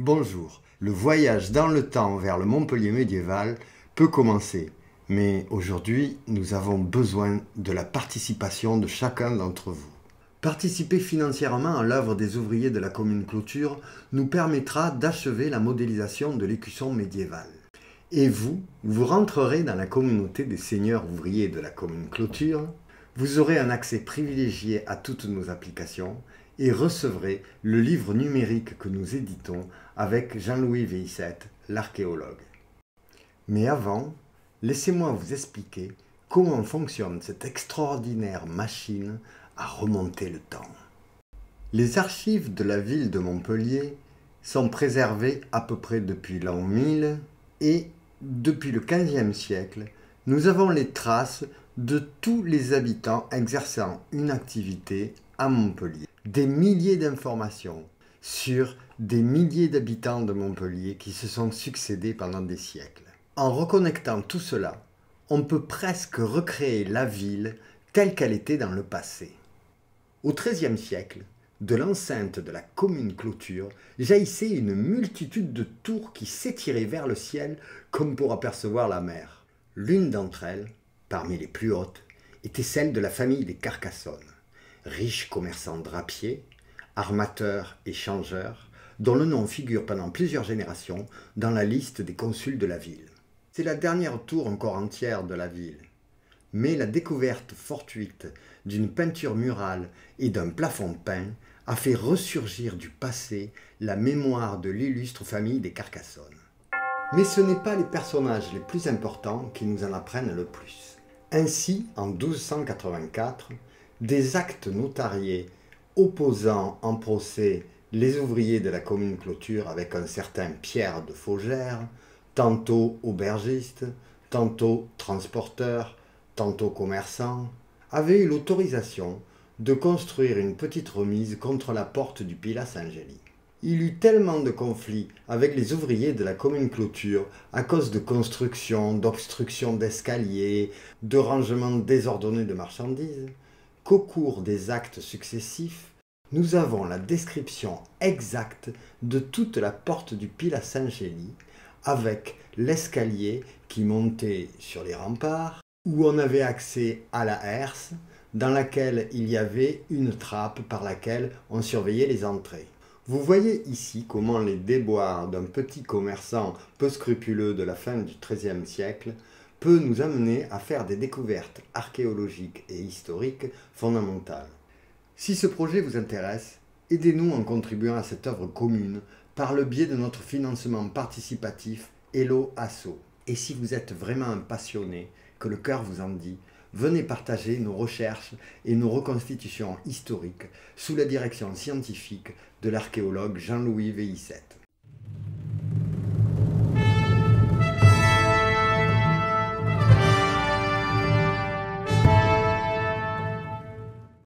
Bonjour, le voyage dans le temps vers le Montpellier médiéval peut commencer, mais aujourd'hui nous avons besoin de la participation de chacun d'entre vous. Participer financièrement à l'œuvre des ouvriers de la commune Clôture nous permettra d'achever la modélisation de l'écusson médiéval. Et vous rentrerez dans la communauté des seigneurs ouvriers de la commune Clôture, vous aurez un accès privilégié à toutes nos applications et recevrez le livre numérique que nous éditons avec Jean-Louis Veissette, l'archéologue. Mais avant, laissez-moi vous expliquer comment fonctionne cette extraordinaire machine à remonter le temps. Les archives de la ville de Montpellier sont préservées à peu près depuis l'an 1000 et depuis le XVe siècle, nous avons les traces de tous les habitants exerçant une activité à Montpellier. Des milliers d'informations sur des milliers d'habitants de Montpellier qui se sont succédés pendant des siècles. En reconnectant tout cela, on peut presque recréer la ville telle qu'elle était dans le passé. Au XIIIe siècle, de l'enceinte de la commune Clôture, jaillissait une multitude de tours qui s'étiraient vers le ciel comme pour apercevoir la mer. L'une d'entre elles, parmi les plus hautes, était celle de la famille des Carcassonne, riches commerçants drapiers, armateurs et changeurs, dont le nom figure pendant plusieurs générations dans la liste des consuls de la ville. C'est la dernière tour encore entière de la ville. Mais la découverte fortuite d'une peinture murale et d'un plafond peint a fait ressurgir du passé la mémoire de l'illustre famille des Carcassonne. Mais ce n'est pas les personnages les plus importants qui nous en apprennent le plus. Ainsi, en 1284, des actes notariés opposant en procès les ouvriers de la commune Clôture avec un certain Pierre de Faugère, tantôt aubergiste, tantôt transporteur, tantôt commerçant, avaient eu l'autorisation de construire une petite remise contre la porte du Pilat Saint-Gély. Il y eut tellement de conflits avec les ouvriers de la commune Clôture à cause de constructions, d'obstructions d'escaliers, de rangements désordonnés de marchandises, qu'au cours des actes successifs, nous avons la description exacte de toute la porte du Pilat Saint-Gély, avec l'escalier qui montait sur les remparts, où on avait accès à la herse, dans laquelle il y avait une trappe par laquelle on surveillait les entrées. Vous voyez ici comment les déboires d'un petit commerçant peu scrupuleux de la fin du XIIIe siècle peut nous amener à faire des découvertes archéologiques et historiques fondamentales. Si ce projet vous intéresse, aidez-nous en contribuant à cette œuvre commune par le biais de notre financement participatif Hello Asso. Et si vous êtes vraiment un passionné, que le cœur vous en dit, venez partager nos recherches et nos reconstitutions historiques sous la direction scientifique de l'archéologue Jean-Louis Veissette.